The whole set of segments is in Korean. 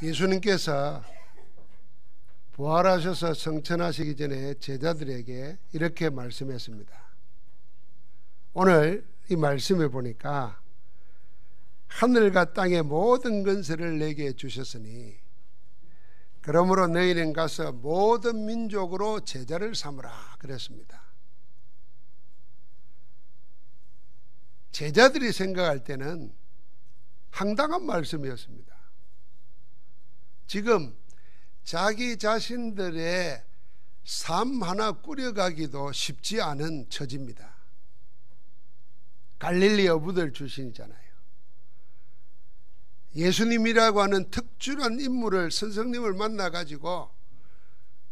예수님께서 부활하셔서 성천하시기 전에 제자들에게 이렇게 말씀했습니다. 오늘 이 말씀을 보니까 하늘과 땅의 모든 권세를 내게 주셨으니 그러므로 너희는 가서 모든 민족으로 제자를 삼으라 그랬습니다. 제자들이 생각할 때는 황당한 말씀이었습니다. 지금 자기 자신들의 삶 하나 꾸려가기도 쉽지 않은 처지입니다. 갈릴리 어부들 출신이잖아요. 예수님이라고 하는 특출한 인물을, 선생님을 만나가지고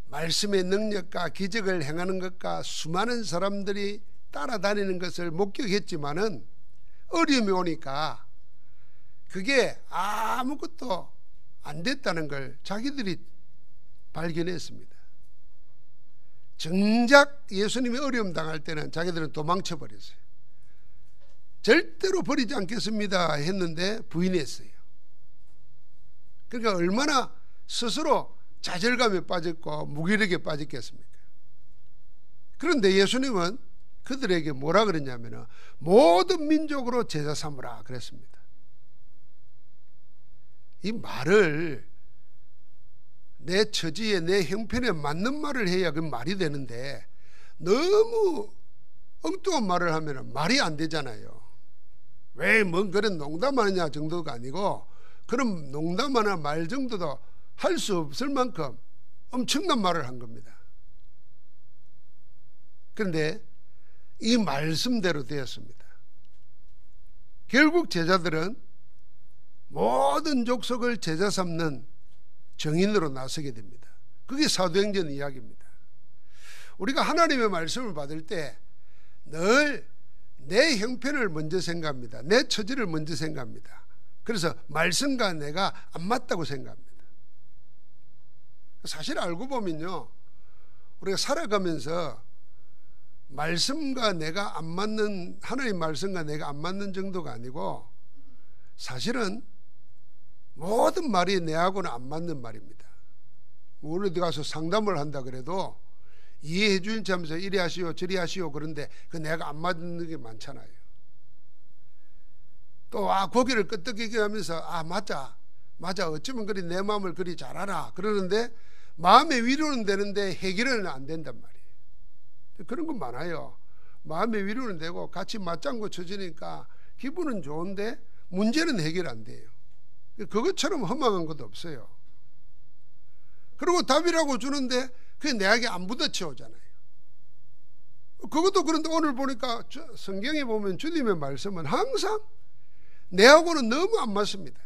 말씀의 능력과 기적을 행하는 것과 수많은 사람들이 따라다니는 것을 목격했지만은 어려움이 오니까 그게 아무것도 안 됐다는 걸 자기들이 발견했습니다. 정작 예수님이 어려움 당할 때는 자기들은 도망쳐 버렸어요. 절대로 버리지 않겠습니다 했는데 부인했어요. 그러니까 얼마나 스스로 좌절감에 빠졌고 무기력에 빠졌겠습니까? 그런데 예수님은 그들에게 뭐라 그랬냐면 모든 민족으로 제자 삼으라 그랬습니다. 이 말을 내 처지에 내 형편에 맞는 말을 해야 그 말이 되는데 너무 엉뚱한 말을 하면 말이 안 되잖아요. 왜 뭔 그런 농담하느냐 정도가 아니고 그런 농담하나 말 정도도 할 수 없을 만큼 엄청난 말을 한 겁니다. 그런데 이 말씀대로 되었습니다. 결국 제자들은 모든 족속을 제자 삼는 정인으로 나서게 됩니다. 그게 사도행전 이야기입니다. 우리가 하나님의 말씀을 받을 때 늘 내 형편을 먼저 생각합니다. 내 처지를 먼저 생각합니다. 그래서 말씀과 내가 안 맞다고 생각합니다. 사실 알고 보면요, 우리가 살아가면서 말씀과 내가 안 맞는, 하나님 말씀과 내가 안 맞는 정도가 아니고 사실은 모든 말이 내하고는 안 맞는 말입니다. 우리 어디 가서 상담을 한다 그래도 이해해 주인지 하면서 이리 하시오 저리 하시오 그런데 그 내가 안 맞는 게 많잖아요. 또 고개를 끄덕이게 하면서 맞아 어쩌면 그리 내 마음을 그리 잘 알아 그러는데 마음의 위로는 되는데 해결은 안 된단 말이에요. 그런 건 많아요. 마음의 위로는 되고 같이 맞장구 쳐지니까 기분은 좋은데 문제는 해결 안 돼요. 그것처럼 허망한 것도 없어요. 그리고 답이라고 주는데 그게 내에게 안 부딪혀 오잖아요. 그것도 그런데 오늘 보니까 성경에 보면 주님의 말씀은 항상 내하고는 너무 안 맞습니다.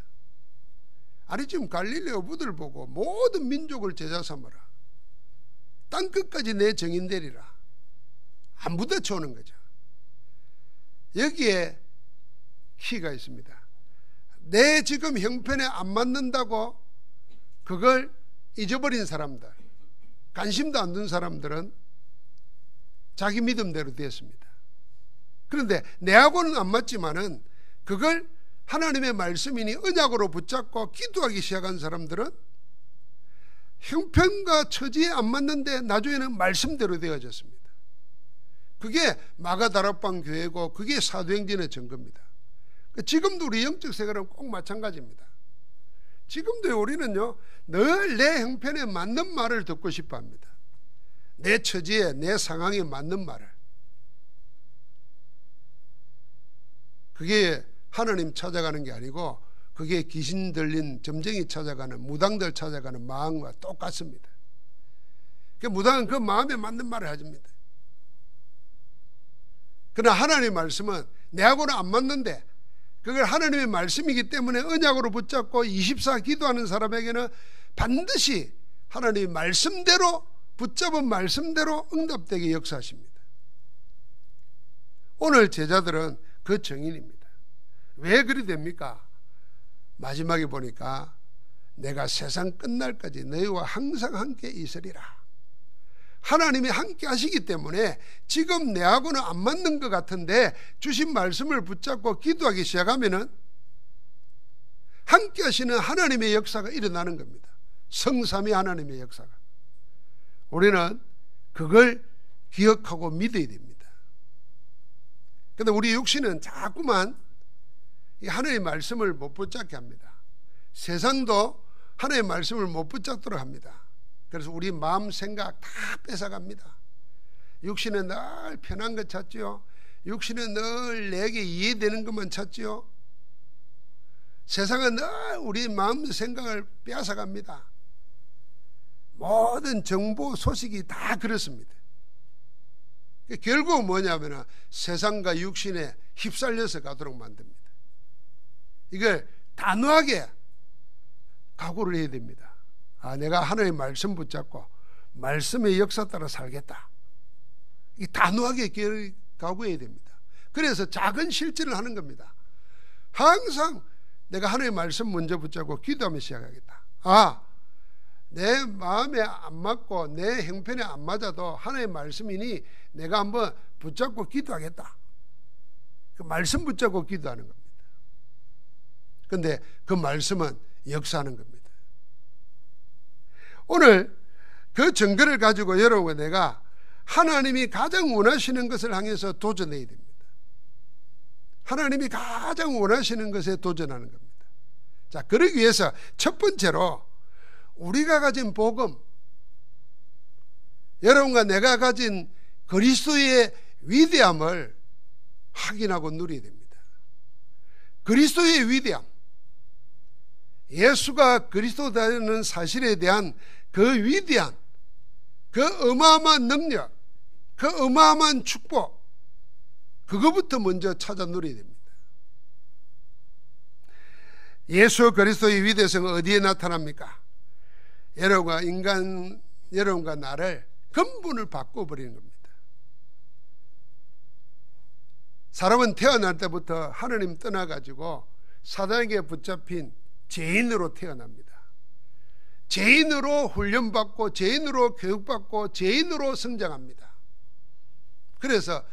아니 지금 갈릴리 어부들 보고 모든 민족을 제자 삼으라. 땅끝까지 내 정인 되리라. 안 부딪혀 오는 거죠. 여기에 키가 있습니다. 내 지금 형편에 안 맞는다고 그걸 잊어버린 사람들, 관심도 안 둔 사람들은 자기 믿음대로 되었습니다. 그런데 내하고는 안 맞지만은 그걸 하나님의 말씀이니 언약으로 붙잡고 기도하기 시작한 사람들은 형편과 처지에 안 맞는데 나중에는 말씀대로 되어졌습니다. 그게 마가다락방 교회고 그게 사도행전의 증거입니다. 지금도 우리 영적 생활은 꼭 마찬가지입니다. 지금도 우리는요 늘 내 형편에 맞는 말을 듣고 싶어 합니다. 내 처지에 내 상황에 맞는 말을. 그게 하나님 찾아가는 게 아니고 그게 귀신 들린 점쟁이 찾아가는 무당들 찾아가는 마음과 똑같습니다. 무당은 그 마음에 맞는 말을 해줍니다. 그러나 하나님의 말씀은 내하고는 안 맞는데 그걸 하나님의 말씀이기 때문에 언약으로 붙잡고 24 기도하는 사람에게는 반드시 하나님의 말씀대로 붙잡은 말씀대로 응답되게 역사하십니다. 오늘 제자들은 그 정인입니다. 왜 그리 됩니까? 마지막에 보니까 내가 세상 끝날까지 너희와 항상 함께 있으리라. 하나님이 함께 하시기 때문에 지금 내하고는 안 맞는 것 같은데 주신 말씀을 붙잡고 기도하기 시작하면은 함께 하시는 하나님의 역사가 일어나는 겁니다. 성삼위 하나님의 역사가. 우리는 그걸 기억하고 믿어야 됩니다. 그런데 우리 육신은 자꾸만 이 하나님의 말씀을 못 붙잡게 합니다. 세상도 하나님의 말씀을 못 붙잡도록 합니다. 그래서 우리 마음 생각 다 뺏어갑니다. 육신은 늘 편한 것 찾지요. 육신은 늘 내게 이해되는 것만 찾지요. 세상은 늘 우리 마음 생각을 빼앗아갑니다. 모든 정보 소식이 다 그렇습니다. 결국은 뭐냐면 세상과 육신에 휩쓸려서 가도록 만듭니다. 이걸 단호하게 각오를 해야 됩니다. 내가 하나님의 말씀 붙잡고 말씀의 역사 따라 살겠다. 이 단호하게 각오해야 됩니다. 그래서 작은 실천을 하는 겁니다. 항상 내가 하나님의 말씀 먼저 붙잡고 기도하며 시작하겠다. 내 마음에 안 맞고 내 형편에 안 맞아도 하나님의 말씀이니 내가 한번 붙잡고 기도하겠다. 그 말씀 붙잡고 기도하는 겁니다. 그런데 그 말씀은 역사하는 겁니다. 오늘 그 증거를 가지고 여러분과 내가 하나님이 가장 원하시는 것을 향해서 도전해야 됩니다. 하나님이 가장 원하시는 것에 도전하는 겁니다. 자, 그러기 위해서 첫 번째로 우리가 가진 복음, 여러분과 내가 가진 그리스도의 위대함을 확인하고 누려야 됩니다. 그리스도의 위대함, 예수가 그리스도라는 사실에 대한 그 위대한, 그 어마어마한 능력, 그 어마어마한 축복, 그거부터 먼저 찾아 누려야 됩니다. 예수 그리스도의 위대성은 어디에 나타납니까? 여러분과 나를 근본을 바꿔버리는 겁니다. 사람은 태어날 때부터 하나님 떠나가지고 사단에게 붙잡힌 죄인으로 태어납니다. 죄인으로 훈련받고 죄인으로 교육받고 죄인으로 성장합니다. 그래서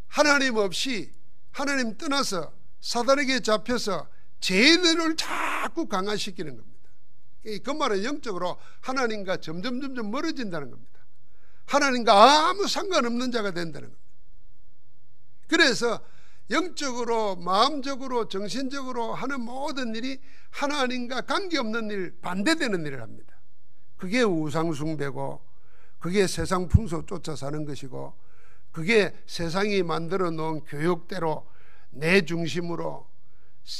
하나님 없이 하나님 떠나서 사단에게 잡혀서 죄인을 자꾸 강화시키는 겁니다. 그 말은 영적으로 하나님과 점점 멀어진다는 겁니다. 하나님과 아무 상관없는 자가 된다는 겁니다. 그래서 영적으로 마음적으로 정신적으로 하는 모든 일이 하나님과 관계없는 일, 반대되는 일을 합니다. 그게 우상숭배고 그게 세상 풍속 쫓아 사는 것이고 그게 세상이 만들어 놓은 교육대로 내 중심으로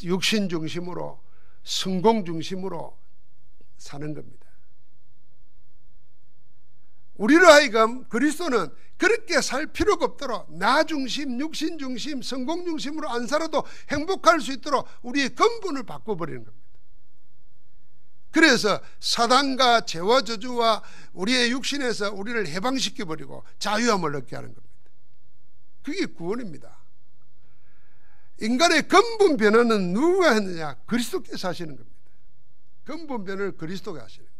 육신 중심으로 성공 중심으로 사는 겁니다. 우리로 하여금 그리스도는 그렇게 살 필요가 없도록 나 중심, 육신 중심, 성공 중심으로 안 살아도 행복할 수 있도록 우리의 근본을 바꿔버리는 겁니다. 그래서 사단과 죄와 저주와 우리의 육신에서 우리를 해방시켜버리고 자유함을 얻게 하는 겁니다. 그게 구원입니다. 인간의 근본 변화는 누가 했느냐? 그리스도께서 하시는 겁니다. 근본 변화를 그리스도가 하시는 거예요.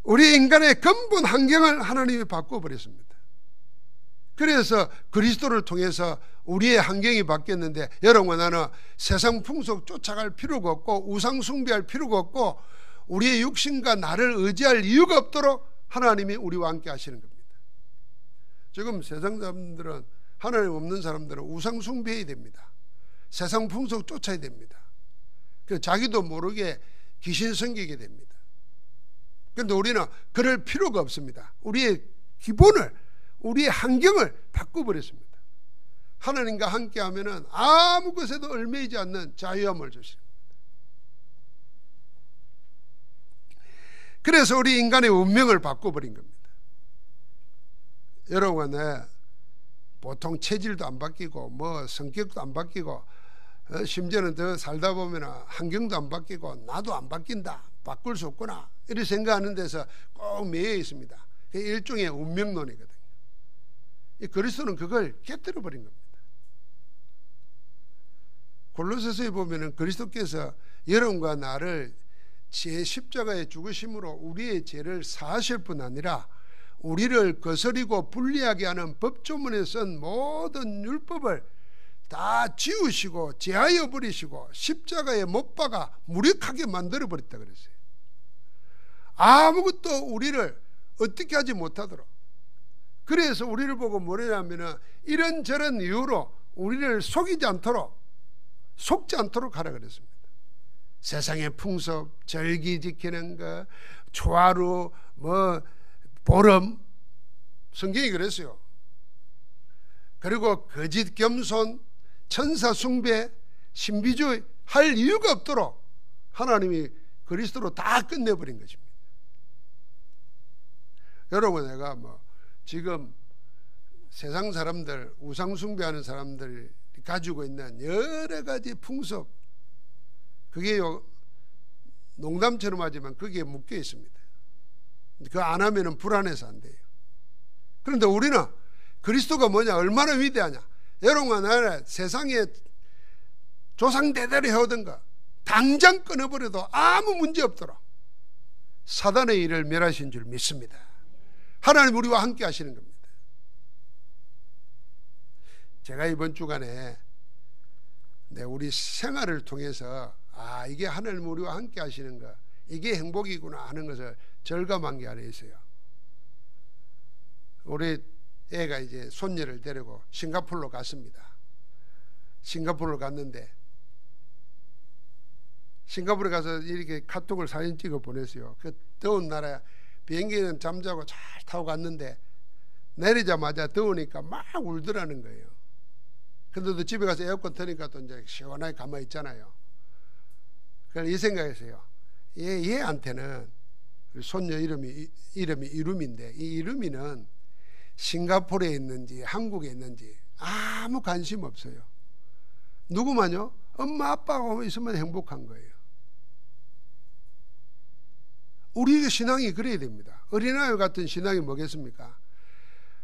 우리 인간의 근본 환경을 하나님이 바꿔버렸습니다. 그래서 그리스도를 통해서 우리의 환경이 바뀌었는데 여러분과 나는 세상 풍속 쫓아갈 필요가 없고 우상 숭배할 필요가 없고 우리의 육신과 나를 의지할 이유가 없도록 하나님이 우리와 함께 하시는 겁니다. 지금 세상 사람들은, 하나님 없는 사람들은 우상 숭배해야 됩니다. 세상 풍속 쫓아야 됩니다. 그래서 자기도 모르게 귀신 섬기게 됩니다. 그런데 우리는 그럴 필요가 없습니다. 우리의 기본을, 우리의 환경을 바꿔버렸습니다. 하나님과 함께 하면은 아무 것에도 얽매이지 않는 자유함을 주십니다. 그래서 우리 인간의 운명을 바꿔버린 겁니다. 여러분과 내 보통 체질도 안 바뀌고 뭐 성격도 안 바뀌고 심지어는 더 살다 보면 환경도 안 바뀌고 나도 안 바뀐다, 바꿀 수 없구나 이렇게 생각하는 데서 꼭 매여 있습니다. 그게 일종의 운명론이거든요. 이 그리스도는 그걸 깨뜨려 버린 겁니다. 골로새서에 보면은 그리스도께서 여러분과 나를 제 십자가의 죽으심으로 우리의 죄를 사하실 뿐 아니라 우리를 거스리고 불리하게 하는 법조문에 쓴 모든 율법을 다 지우시고 제하여 버리시고 십자가에 못 박아 무력하게 만들어 버렸다 그랬어요. 아무것도 우리를 어떻게 하지 못하도록. 그래서 우리를 보고 뭐냐면은 이런저런 이유로 우리를 속이지 않도록, 속지 않도록 하라 그랬습니다. 세상의 풍습, 절기 지키는 거, 초하루, 보름, 성경이 그랬어요. 그리고 거짓 겸손, 천사 숭배, 신비주의 할 이유가 없도록 하나님이 그리스도로 다 끝내버린 것입니다. 여러분, 내가 지금 세상 사람들, 우상 숭배하는 사람들이 가지고 있는 여러 가지 풍습, 그게 농담처럼 하지만 거기에 묶여 있습니다. 그거 안 하면은 불안해서 안 돼요. 그런데 우리는 그리스도가 뭐냐, 얼마나 위대하냐. 여러분과 나는 세상에 조상 대대로 해오던 거 당장 끊어버려도 아무 문제 없도록 사단의 일을 멸하신 줄 믿습니다. 하나님 우리와 함께 하시는 겁니다. 제가 이번 주간에 우리 생활을 통해서 이게 하나님 우리와 함께 하시는 거, 이게 행복이구나 하는 것을 절감한 게 하나 있어요. 우리 애가 이제 손녀를 데리고 싱가포르로 갔습니다. 싱가포르로 갔는데 싱가포르에 가서 이렇게 카톡을 사진 찍어 보냈어요. 그 더운 나라 비행기는 잠자고 잘 타고 갔는데 내리자마자 더우니까 막 울더라는 거예요. 근데도 집에 가서 에어컨 트니까 또 이제 시원하게 가만히 있잖아요. 그래서 이 생각했어요. 얘한테는 손녀 이름이 이름인데 이 이름이는 싱가포르에 있는지 한국에 있는지 아무 관심 없어요. 누구만요? 엄마 아빠가 있으면 행복한 거예요. 우리의 신앙이 그래야 됩니다. 어린아이 같은 신앙이 뭐겠습니까?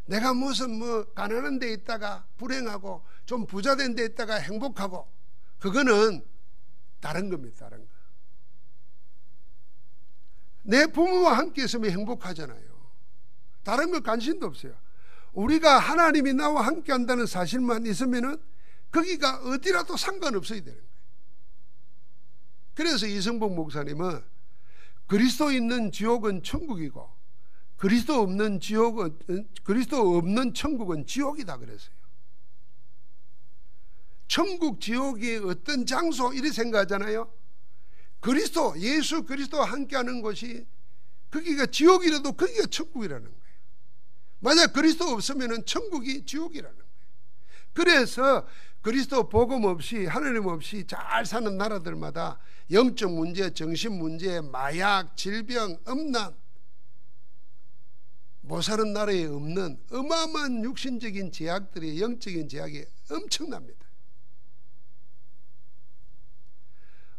내가 무슨 가난한 데 있다가 불행하고 좀 부자된 데 있다가 행복하고, 그거는 다른 겁니다. 다른 거. 내 부모와 함께 있으면 행복하잖아요. 다른 거 관심도 없어요. 우리가 하나님이 나와 함께 한다는 사실만 있으면은 거기가 어디라도 상관없어야 되는 거예요. 그래서 이성복 목사님은 그리스도 있는 지옥은 천국이고 그리스도 없는 천국은 지옥이다 그랬어요. 천국 지옥이 어떤 장소 이렇게 생각하잖아요. 그리스도, 예수 그리스도와 함께하는 곳이 거기가 지옥이라도 거기가 천국이라는 거예요. 만약 그리스도 없으면 천국이 지옥이라는 거예요. 그래서 그리스도 복음 없이, 하나님 없이 잘 사는 나라들마다 영적 문제, 정신 문제, 마약, 질병, 음란, 못 사는 나라에 없는 어마어마한 육신적인 제약들이, 영적인 제약이 엄청납니다.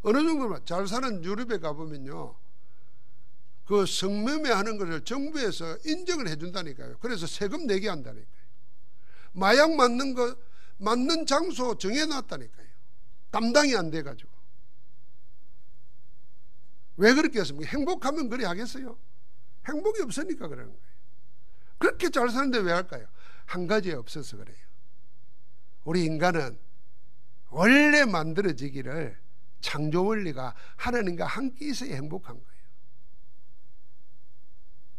어느 정도면 잘 사는 유럽에 가보면요, 그 성매매 하는 것을 정부에서 인정을 해준다니까요. 그래서 세금 내게 한다니까요. 마약 맞는 거, 맞는 장소 정해놨다니까요. 감당이 안 돼가지고. 왜 그렇게 했습니까? 행복하면 그래 하겠어요? 행복이 없으니까 그러는 거예요. 그렇게 잘 사는데 왜 할까요? 한 가지에 없어서 그래요. 우리 인간은 원래 만들어지기를 창조 원리가 하나님과 함께 있어야 행복한 거예요.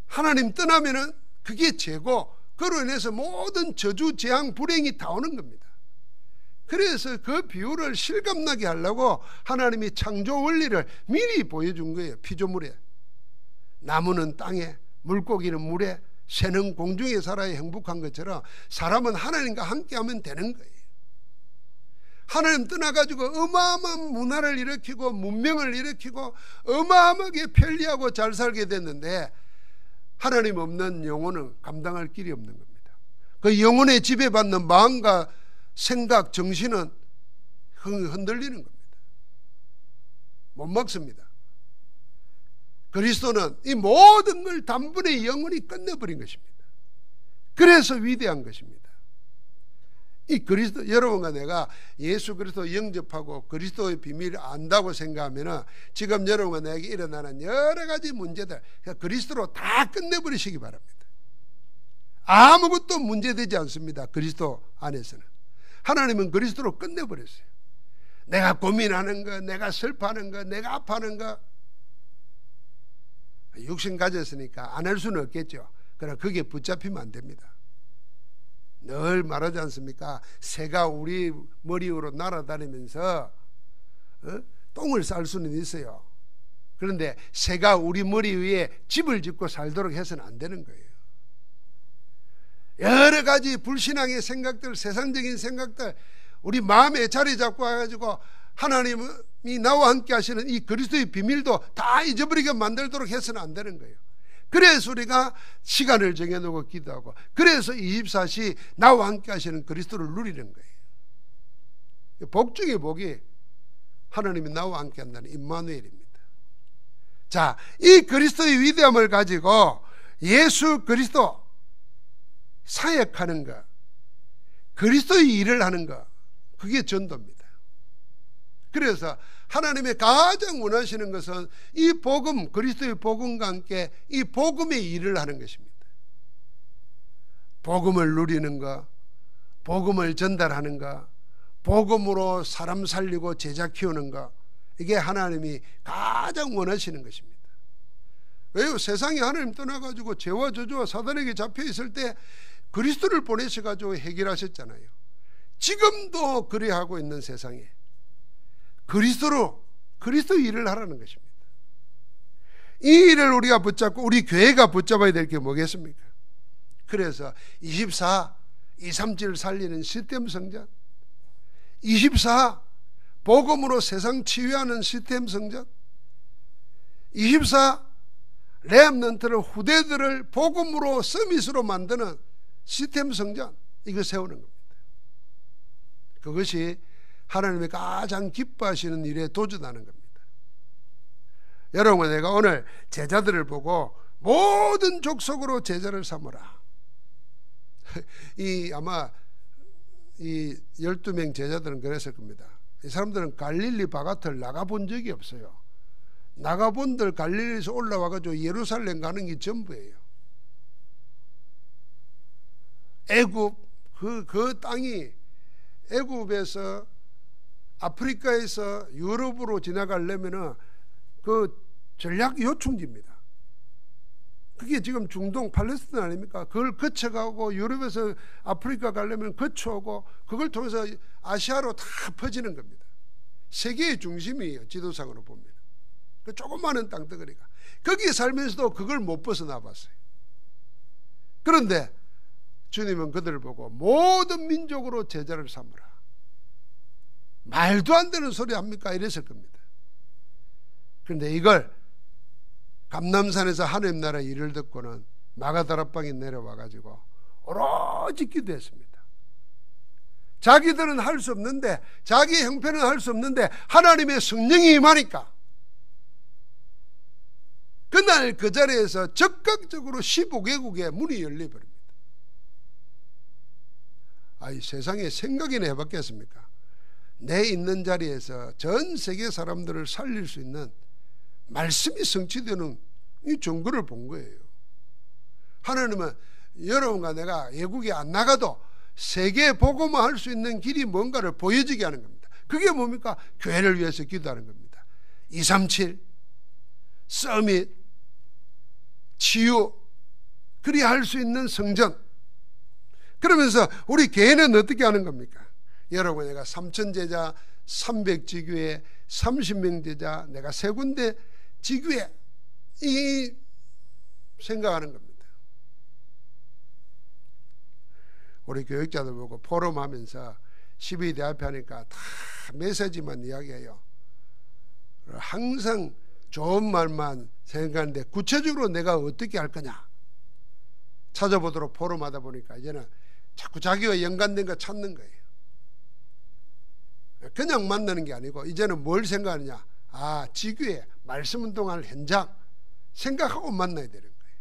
하나님 떠나면은 그게 죄고, 그로 인해서 모든 저주, 재앙, 불행이 다 오는 겁니다. 그래서 그 비유를 실감나게 하려고 하나님이 창조 원리를 미리 보여준 거예요. 피조물에, 나무는 땅에, 물고기는 물에, 새는 공중에 살아야 행복한 것처럼 사람은 하나님과 함께하면 되는 거예요. 하나님 떠나가지고 어마어마한 문화를 일으키고 문명을 일으키고 어마어마하게 편리하고 잘 살게 됐는데, 하나님 없는 영혼은 감당할 길이 없는 겁니다. 그 영혼에 지배받는 마음과 생각, 정신은 흔들리는 겁니다. 못 막습니다. 그리스도는 이 모든 걸 단번에 영원히 끝내버린 것입니다. 그래서 위대한 것입니다. 이 그리스도, 여러분과 내가 예수 그리스도 영접하고 그리스도의 비밀을 안다고 생각하면 지금 여러분과 내게 일어나는 여러 가지 문제들 그리스도로 다 끝내버리시기 바랍니다. 아무것도 문제되지 않습니다. 그리스도 안에서는. 하나님은 그리스도로 끝내버렸어요. 내가 고민하는 거, 내가 슬퍼하는 거, 내가 아파하는 거, 육신 가졌으니까 안 할 수는 없겠죠. 그러나 그게 붙잡히면 안 됩니다. 늘 말하지 않습니까? 새가 우리 머리 위로 날아다니면서 똥을 쌀 수는 있어요. 그런데 새가 우리 머리 위에 집을 짓고 살도록 해서는 안 되는 거예요. 여러 가지 불신앙의 생각들, 세상적인 생각들, 우리 마음에 자리 잡고 와가지고 하나님이 나와 함께 하시는 이 그리스도의 비밀도 다 잊어버리게 만들도록 해서는 안 되는 거예요. 그래서 우리가 시간을 정해놓고 기도하고, 그래서 24시 나와 함께 하시는 그리스도를 누리는 거예요. 복 중의 복이 하나님이 나와 함께 한다는 임마누엘입니다. 자, 이 그리스도의 위대함을 가지고 예수 그리스도 사역하는 것, 그리스도의 일을 하는 것, 그게 전도입니다. 그래서 하나님의 가장 원하시는 것은 이 복음, 그리스도의 복음과 함께 이 복음의 일을 하는 것입니다. 복음을 누리는 것, 복음을 전달하는 것, 복음으로 사람 살리고 제자 키우는 것, 이게 하나님이 가장 원하시는 것입니다. 왜요? 세상에 하나님 떠나가지고 죄와 저주와 사단에게 잡혀 있을 때 그리스도를 보내셔가지고 해결하셨잖아요. 지금도 그리하고 있는 세상에 그리스도 일을 하라는 것입니다. 이 일을 우리가 붙잡고 우리 교회가 붙잡아야 될 게 뭐겠습니까? 그래서 24, 237을 살리는 시스템 성전, 24, 복음으로 세상 치유하는 시스템 성전, 24, 렘넌트를, 후대들을 복음으로 서밋으로 만드는 시스템 성전, 이거 세우는 겁니다. 그것이 하나님이 가장 기뻐하시는 일에 도전하는 겁니다. 여러분, 내가 오늘 제자들을 보고 모든 족속으로 제자를 삼으라. 아마 이 12명 제자들은 그랬을 겁니다. 이 사람들은 갈릴리 바깥을 나가본 적이 없어요. 나가본들 갈릴리에서 올라와가지고 예루살렘 가는 게 전부예요. 애굽, 그 땅이 애굽에서 아프리카에서 유럽으로 지나가려면은 그 전략 요충지입니다. 그게 지금 중동 팔레스타인 아닙니까? 그걸 거쳐가고 유럽에서 아프리카 가려면 거쳐오고 그걸 통해서 아시아로 다 퍼지는 겁니다. 세계의 중심이에요. 지도상으로 보면. 그 조그마한 땅덩어리가. 거기에 살면서도 그걸 못 벗어나 봤어요. 그런데 주님은 그들을 보고 모든 민족으로 제자를 삼으라. 말도 안 되는 소리 합니까? 이랬을 겁니다. 그런데 이걸 감람산에서 하나님 나라 일을 듣고는 마가다락방에 내려와 가지고 오로지 기도했습니다. 자기들은 할 수 없는데, 자기 형편은 할 수 없는데 하나님의 성령이 임하니까 그날 그 자리에서 적극적으로 15개국의 문이 열려버립니다. 이 세상에 생각이나 해봤겠습니까? 내 있는 자리에서 전 세계 사람들을 살릴 수 있는 말씀이 성취되는 이 증거를 본 거예요. 하나님은 여러분과 내가 외국에 안 나가도 세계 복음화 할 수 있는 길이 뭔가를 보여지게 하는 겁니다. 그게 뭡니까? 교회를 위해서 기도하는 겁니다. 237 서밋, 치유, 그리 할 수 있는 성전. 그러면서 우리 교회는 어떻게 하는 겁니까? 여러분, 내가 3,000제자 300지교회 30명 제자 내가 3군데 지교회 이 생각하는 겁니다. 우리 교육자들 보고 포럼하면서 12대 앞에 하니까 다 메시지만 이야기해요. 항상 좋은 말만 생각하는데 구체적으로 내가 어떻게 할 거냐 찾아보도록 포럼하다 보니까 이제는 자꾸 자기와 연관된 거 찾는 거예요. 그냥 만나는 게 아니고 이제는 뭘 생각하느냐, 지교회 말씀 운동할 현장 생각하고 만나야 되는 거예요.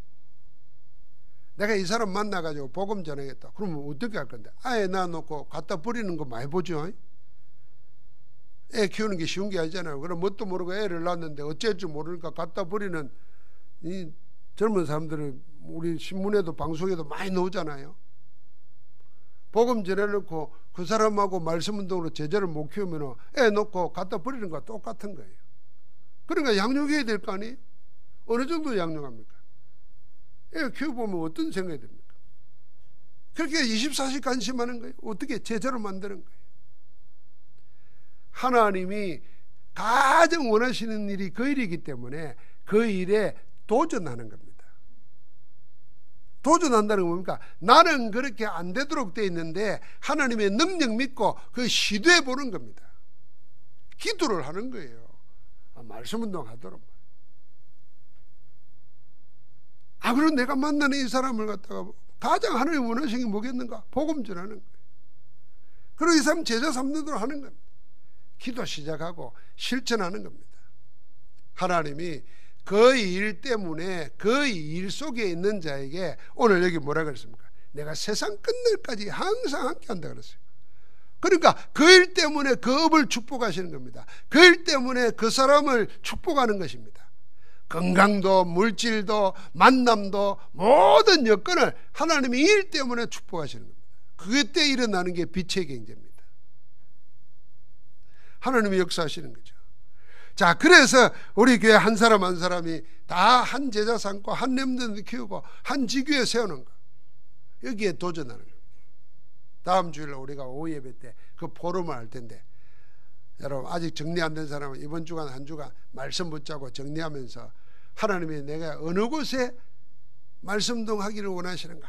내가 이 사람 만나가지고 복음 전하겠다. 그러면 어떻게 할 건데? 아예 놔놓고 갖다 버리는 거 많이 보죠. 애 키우는 게 쉬운 게 아니잖아요. 그럼 뭣도 모르고 애를 낳았는데 어쩔 줄 모르니까 갖다 버리는 이 젊은 사람들은 우리 신문에도 방송에도 많이 나오잖아요. 복음 전해놓고 그 사람하고 말씀 운동으로 제자를 못 키우면 애 놓고 갖다 버리는 거와 똑같은 거예요. 그러니까 양육해야 될 거 아니에요? 어느 정도 양육합니까? 애 키워보면 어떤 생각이 듭니까? 그렇게 24시간 관심하는 거예요. 어떻게 제자로 만드는 거예요? 하나님이 가장 원하시는 일이 그 일이기 때문에 그 일에 도전하는 겁니다. 도전한다는 건 뭡니까? 나는 그렇게 안 되도록 되어 있는데 하나님의 능력 믿고 그 시도해 보는 겁니다. 기도를 하는 거예요. 말씀 운동하도록. 그럼 내가 만나는 이 사람을 갖다가 가장 하나님 원하시는 게 뭐겠는가? 복음 전하는 거예요. 그리고 이 사람 제자 삼는도록 하는 겁니다. 기도 시작하고 실천하는 겁니다. 하나님이 그 일 때문에 그 일 속에 있는 자에게 오늘 여기 뭐라 그랬습니까? 내가 세상 끝날까지 항상 함께 한다 그랬어요. 그러니까 그 일 때문에 그 업을 축복하시는 겁니다. 그 일 때문에 그 사람을 축복하는 것입니다. 건강도 물질도 만남도 모든 여건을 하나님이 일 때문에 축복하시는 겁니다. 그때 일어나는 게 빛의 경제입니다. 하나님이 역사하시는 거죠. 자, 그래서 우리 교회 한 사람 한 사람이 다 한 제자 삼고 한 렘넌트 키우고 한 지교에 세우는 거, 여기에 도전하는 거예요. 다음 주일날 우리가 오후 예배 때 그 포럼을 할 텐데, 여러분 아직 정리 안 된 사람은 이번 주간 한 주간 말씀 붙잡고 정리하면서 하나님이 내가 어느 곳에 말씀동 하기를 원하시는가,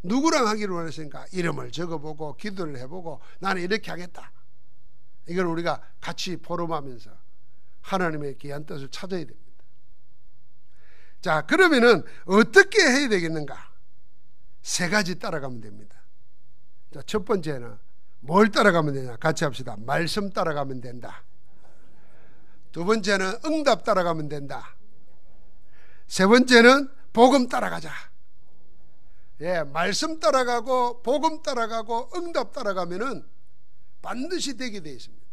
누구랑 하기를 원하시는가, 이름을 적어보고 기도를 해보고 나는 이렇게 하겠다. 이걸 우리가 같이 포럼하면서 하나님의 귀한 뜻을 찾아야 됩니다. 자, 그러면은 어떻게 해야 되겠는가? 세 가지 따라가면 됩니다. 자, 첫 번째는 뭘 따라가면 되냐? 같이 합시다. 말씀 따라가면 된다. 두 번째는 응답 따라가면 된다. 세 번째는 복음 따라가자. 예, 말씀 따라가고 복음 따라가고 응답 따라가면은 반드시 되게 되어 있습니다.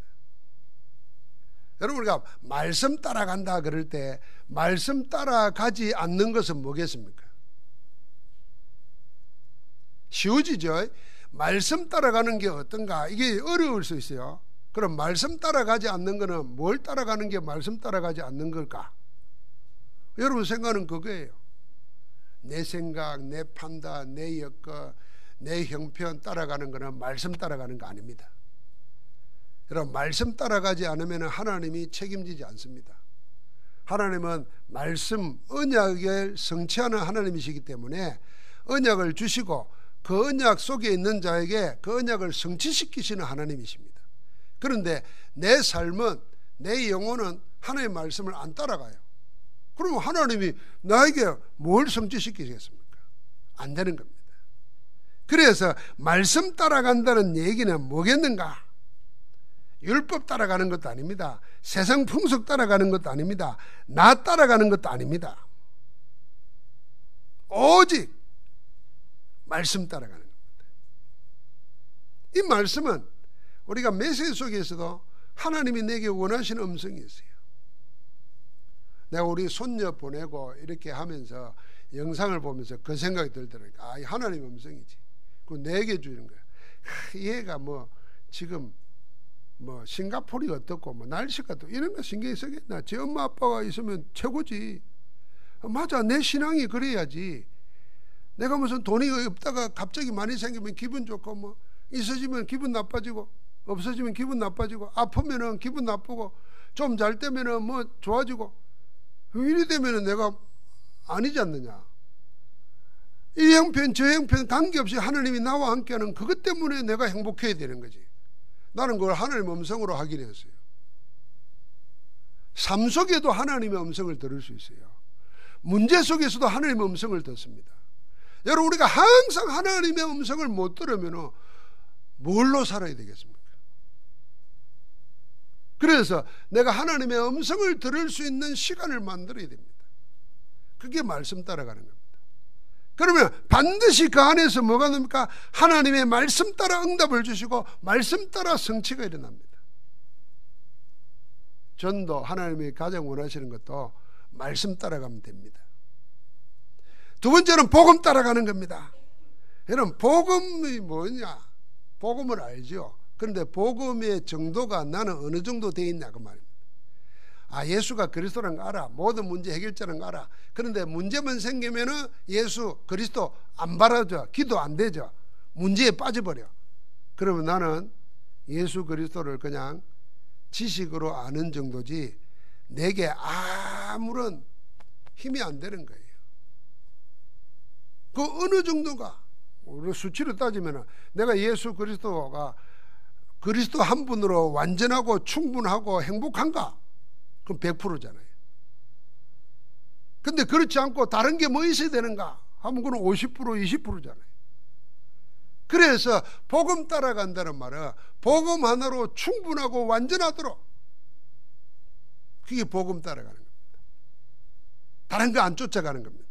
여러분, 우리가 말씀 따라간다 그럴 때 말씀 따라가지 않는 것은 뭐겠습니까? 쉬워지죠? 말씀 따라가는 게 어떤가? 이게 어려울 수 있어요. 그럼 말씀 따라가지 않는 거는 뭘 따라가는 게 말씀 따라가지 않는 걸까? 여러분 생각은 그거예요. 내 생각, 내 판단, 내 여건, 내 형편 따라가는 거는 말씀 따라가는 거 아닙니다. 여러분, 말씀 따라가지 않으면 하나님이 책임지지 않습니다. 하나님은 말씀, 언약을 성취하는 하나님이시기 때문에 언약을 주시고 그 언약 속에 있는 자에게 그 언약을 성취시키시는 하나님이십니다. 그런데 내 삶은, 내 영혼은 하나님의 말씀을 안 따라가요. 그러면 하나님이 나에게 뭘 성취시키겠습니까? 안 되는 겁니다. 그래서 말씀 따라간다는 얘기는 뭐겠는가? 율법 따라가는 것도 아닙니다. 세상 풍속 따라가는 것도 아닙니다. 나 따라가는 것도 아닙니다. 오직 말씀 따라가는 겁니다. 이 말씀은 우리가 메시지 속에서도 하나님이 내게 원하시는 음성이 있어요. 내가 우리 손녀 보내고 이렇게 하면서 영상을 보면서 그 생각이 들더라고요. 이 하나님의 음성이지. 그거 내게 주는 거야. 얘가 지금 싱가포르이 어떻고 날씨가 어떻고 이런 거 신경이 쓰겠나? 제 엄마 아빠가 있으면 최고지. 맞아, 내 신앙이 그래야지. 내가 무슨 돈이 없다가 갑자기 많이 생기면 기분 좋고 있어지면 기분 나빠지고 없어지면 기분 나빠지고 아프면은 기분 나쁘고 좀 잘 때면은 좋아지고 이리 되면은 내가 아니지 않느냐. 이 형편 저 형편 관계없이 하나님이 나와 함께하는 그것 때문에 내가 행복해야 되는 거지. 나는 그걸 하나님의 음성으로 하기로 했어요. 삶 속에도 하나님의 음성을 들을 수 있어요. 문제 속에서도 하나님의 음성을 듣습니다. 여러분, 우리가 항상 하나님의 음성을 못 들으면 뭘로 살아야 되겠습니까? 그래서 내가 하나님의 음성을 들을 수 있는 시간을 만들어야 됩니다. 그게 말씀 따라가는 겁니다. 그러면 반드시 그 안에서 뭐가 됩니까? 하나님의 말씀 따라 응답을 주시고 말씀 따라 성취가 일어납니다. 전도, 하나님이 가장 원하시는 것도 말씀 따라가면 됩니다. 두 번째는 복음 따라가는 겁니다. 여러분 복음이 뭐냐? 복음을 알죠. 그런데 복음의 정도가 나는 어느 정도 돼 있냐 그 말입니다. 아, 예수가 그리스도라는 거 알아. 모든 문제 해결자라는 거 알아. 그런데 문제만 생기면은 예수 그리스도 안 바라죠. 기도 안 되죠. 문제에 빠져버려. 그러면 나는 예수 그리스도를 그냥 지식으로 아는 정도지 내게 아무런 힘이 안 되는 거예요. 그 어느 정도가 우리 수치로 따지면 내가 예수 그리스도가 그리스도 한 분으로 완전하고 충분하고 행복한가? 그럼 100%잖아요. 근데 그렇지 않고 다른 게 뭐 있어야 되는가 하면 그건 50% 20%잖아요. 그래서 복음 따라간다는 말은 복음 하나로 충분하고 완전하도록, 그게 복음 따라가는 겁니다. 다른 거 안 쫓아가는 겁니다.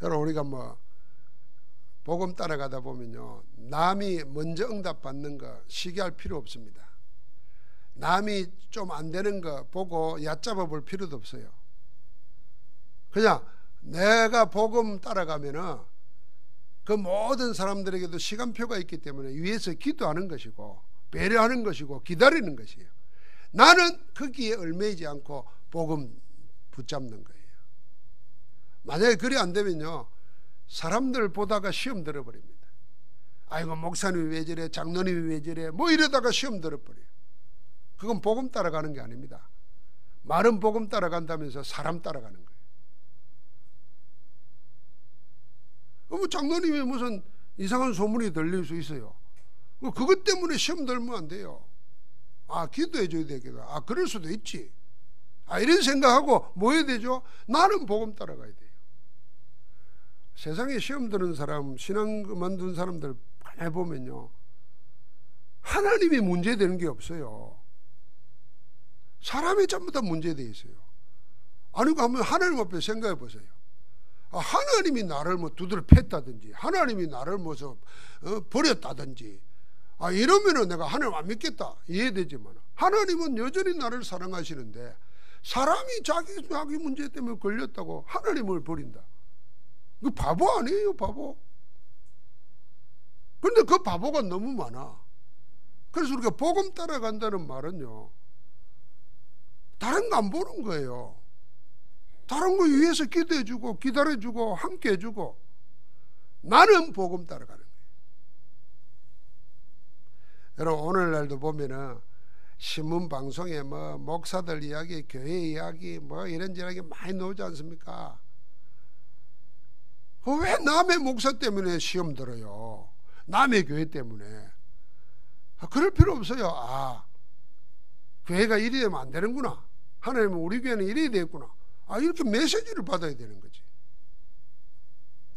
여러분 우리가 뭐 복음 따라가다 보면요, 남이 먼저 응답받는 거 시기할 필요 없습니다. 남이 좀 안 되는 거 보고 얕잡아 볼 필요도 없어요. 그냥 내가 복음 따라가면은 그 모든 사람들에게도 시간표가 있기 때문에 위에서 기도하는 것이고 배려하는 것이고 기다리는 것이에요. 나는 거기에 얽매이지 않고 복음 붙잡는 거예요. 만약에 그리 안 되면요, 사람들 보다가 시험 들어버립니다. 아이고 목사님이 왜 저래, 장로님이 왜 저래, 뭐 이러다가 시험 들어버려요. 그건 복음 따라가는 게 아닙니다. 말은 복음 따라간다면서 사람 따라가는 거예요. 뭐 장로님이 무슨 이상한 소문이 들릴 수 있어요. 그것 때문에 시험 들면 안 돼요. 아, 기도해 줘야 되겠다. 아, 그럴 수도 있지. 아, 이런 생각하고 뭐 해야 되죠? 나는 복음 따라가야 돼요. 세상에 시험 드는 사람, 신앙 그만둔 사람들 많이 보면요, 하나님이 문제되는 게 없어요. 사람이 전부 다 문제되어 있어요. 아니, 한번 하나님 앞에 생각해 보세요. 아, 하나님이 나를 뭐 두드려 팼다든지, 하나님이 나를 뭐서 버렸다든지, 아, 이러면은 내가 하나님 안 믿겠다 이해되지만, 하나님은 여전히 나를 사랑하시는데 사람이 자기 문제 때문에 걸렸다고 하나님을 버린다. 그 바보 아니에요, 바보. 그런데 그 바보가 너무 많아. 그래서 우리가 복음 따라간다는 말은요, 다른 거 안 보는 거예요. 다른 거 위해서 기도해주고 기다려주고 함께해주고, 나는 복음 따라가는 거예요. 여러분 오늘날도 보면은 신문 방송에 뭐 목사들 이야기, 교회 이야기, 뭐 이런저런 게 많이 나오지 않습니까? 왜 남의 목사 때문에 시험 들어요? 남의 교회 때문에. 아, 그럴 필요 없어요. 아, 교회가 이리 되면 안 되는구나. 하나님은 우리 교회는 이리 되겠구나. 아, 이렇게 메시지를 받아야 되는 거지.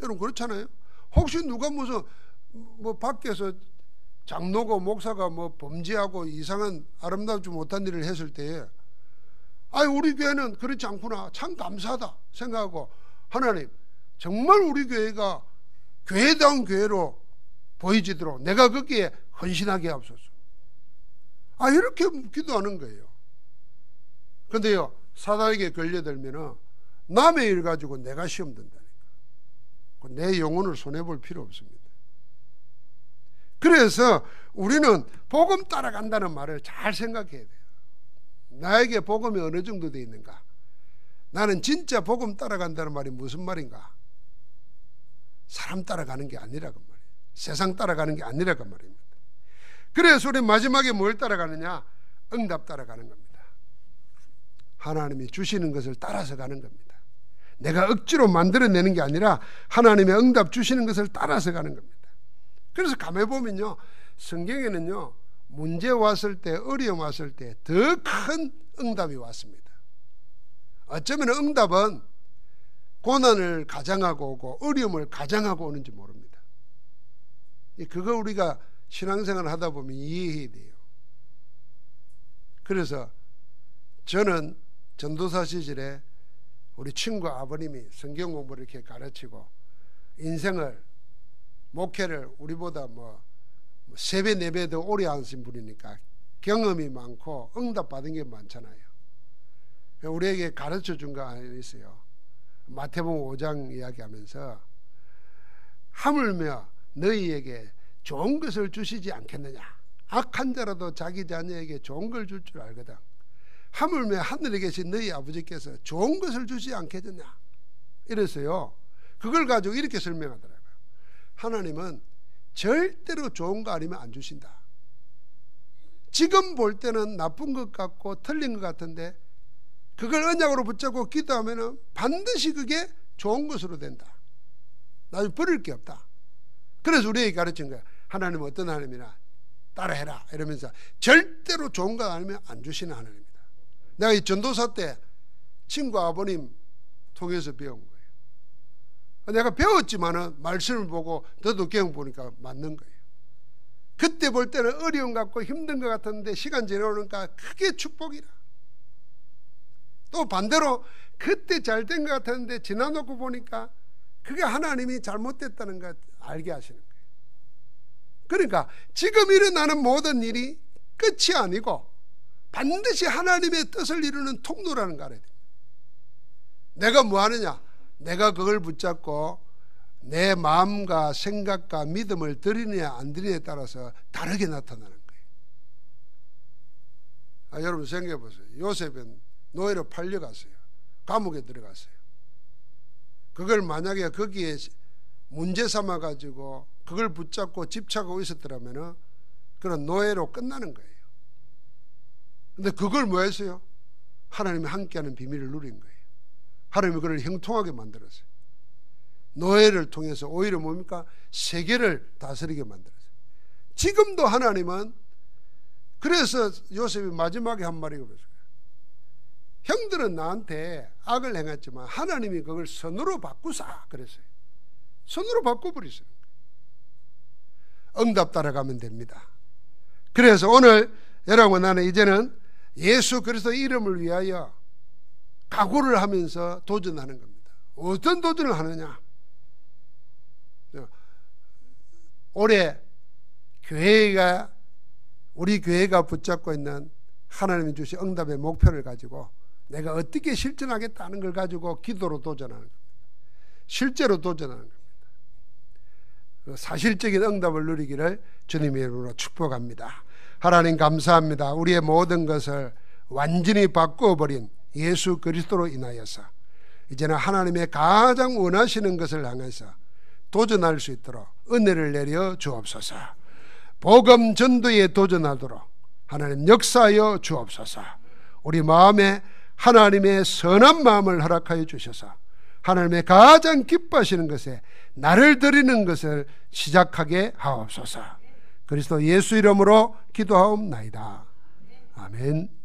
여러분 그렇잖아요. 혹시 누가 무슨 뭐 밖에서 장로고 목사가 뭐 범죄하고 이상한 아름답지 못한 일을 했을 때에, 아, 우리 교회는 그렇지 않구나, 참 감사하다 생각하고, 하나님 정말 우리 교회가 교회다운 교회로 보이지도록 내가 거기에 헌신하게 하옵소서. 아, 이렇게 기도하는 거예요. 근데요, 사단에게 걸려들면은 남의 일 가지고 내가 시험 든다니까. 내 영혼을 손해볼 필요 없습니다. 그래서 우리는 복음 따라간다는 말을 잘 생각해야 돼요. 나에게 복음이 어느 정도 되어 있는가? 나는 진짜 복음 따라간다는 말이 무슨 말인가? 사람 따라가는 게 아니라고 말이에요. 세상 따라가는 게 아니라고 말입니다. 그래서 우리 마지막에 뭘 따라가느냐? 응답 따라가는 겁니다. 하나님이 주시는 것을 따라서 가는 겁니다. 내가 억지로 만들어내는 게 아니라 하나님의 응답 주시는 것을 따라서 가는 겁니다. 그래서 가만히 보면요, 성경에는요, 문제 왔을 때, 어려움 왔을 때 더 큰 응답이 왔습니다. 어쩌면 응답은 고난을 가장하고 오고 어려움을 가장하고 오는지 모릅니다. 그거 우리가 신앙생활을 하다 보면 이해해야 돼요. 그래서 저는 전도사 시절에 우리 친구 아버님이 성경 공부를 이렇게 가르치고 인생을, 목회를 우리보다 뭐 3배 4배 더 오래 하신 분이니까 경험이 많고 응답 받은 게 많잖아요. 우리에게 가르쳐 준 거 하나 있어요. 마태복음 5장 이야기하면서 하물며 너희에게 좋은 것을 주시지 않겠느냐. 악한 자라도 자기 자녀에게 좋은 걸 줄 줄 알거든. 하물며 하늘에 계신 너희 아버지께서 좋은 것을 주지 않겠느냐. 이랬어요. 그걸 가지고 이렇게 설명하더라고요. 하나님은 절대로 좋은 거 아니면 안 주신다. 지금 볼 때는 나쁜 것 같고 틀린 것 같은데 그걸 언약으로 붙잡고 기도하면 반드시 그게 좋은 것으로 된다. 나중에 버릴 게 없다. 그래서 우리에게 가르친 거야. 하나님은 어떤 하나님이나 따라해라 이러면서 절대로 좋은 거 아니면 안 주시는 하나님입니다. 내가 이 전도사 때 친구 아버님 통해서 배운 거예요. 내가 배웠지만은 말씀을 보고 너도 경험 보니까 맞는 거예요. 그때 볼 때는 어려움 같고 힘든 것 같았는데 시간 지나오니까 크게 축복이라. 또 반대로 그때 잘 된 것 같았는데 지나놓고 보니까 그게 하나님이 잘못됐다는 걸 알게 하시는 거예요. 그러니까 지금 일어나는 모든 일이 끝이 아니고 반드시 하나님의 뜻을 이루는 통로라는 거 알아야 돼요. 내가 뭐 하느냐? 내가 그걸 붙잡고 내 마음과 생각과 믿음을 드리느냐 안 드리느냐에 따라서 다르게 나타나는 거예요. 여러분 생각해 보세요. 요셉은 노예로 팔려갔어요. 감옥에 들어갔어요. 그걸 만약에 거기에 문제 삼아 가지고 그걸 붙잡고 집착하고 있었더라면 그런 노예로 끝나는 거예요. 근데 그걸 뭐 했어요? 하나님이 함께하는 비밀을 누린 거예요. 하나님이 그를 형통하게 만들었어요. 노예를 통해서 오히려 뭡니까? 세계를 다스리게 만들었어요. 지금도 하나님은 그래서 요셉이 마지막에 한 말이 그랬어요. 형들은 나한테 악을 행했지만 하나님이 그걸 선으로 바꾸사 그랬어요. 선으로 바꿔버리세요. 응답 따라가면 됩니다. 그래서 오늘 여러분 나는 이제는 예수 그리스도 이름을 위하여 각오를 하면서 도전하는 겁니다. 어떤 도전을 하느냐? 올해 우리 교회가 붙잡고 있는 하나님이 주신 응답의 목표를 가지고 내가 어떻게 실천하겠다는 걸 가지고 기도로 도전하는 겁니다. 실제로 도전하는 겁니다. 사실적인 응답을 누리기를 주님의 이름으로 축복합니다. 하나님 감사합니다. 우리의 모든 것을 완전히 바꾸어버린 예수 그리스도로 인하여서 이제는 하나님의 가장 원하시는 것을 향해서 도전할 수 있도록 은혜를 내려 주옵소서. 복음 전도에 도전하도록 하나님 역사하여 주옵소서. 우리 마음에 하나님의 선한 마음을 허락하여 주셔서 하나님의 가장 기뻐하시는 것에 나를 드리는 것을 시작하게 하옵소서. 그리스도 예수 이름으로 기도하옵나이다. 아멘.